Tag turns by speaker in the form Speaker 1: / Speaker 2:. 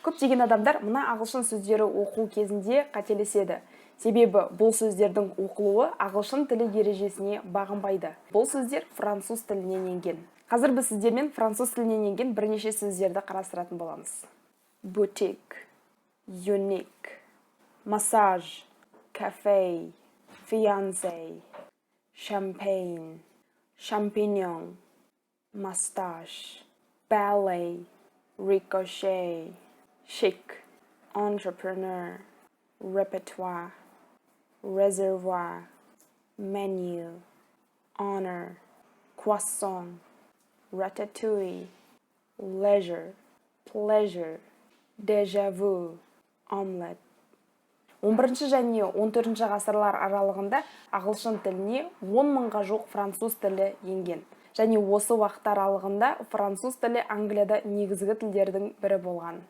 Speaker 1: Көптеген адамдар мына ағылшын сөздері оқу кезінде қателеседі. Себебі бұл сөздердің оқылуы ағылшын тілі ережесіне бағынбайды. Бұл сөздер француз тілінен енген. Қазір біз сіздермен француз тілінен енген бірнеше сөздерді қарастыратын боламыз. Boutique, unique, massage, cafe, fiancé, champagne, champignon, mustache, ballet, ricochet, chic, entrepreneur, repertoire, reservoir, menu, honor, croissant, ratatouille, leisure, pleasure, déjà vu, omelette. 11 және 14 ғасырлар аралығында ағылшын тіліне 10 мыңға жоқ француз тілі енген. Және осы уақыт аралығында француз тілі Англияда негізгі тілдердің бірі болған.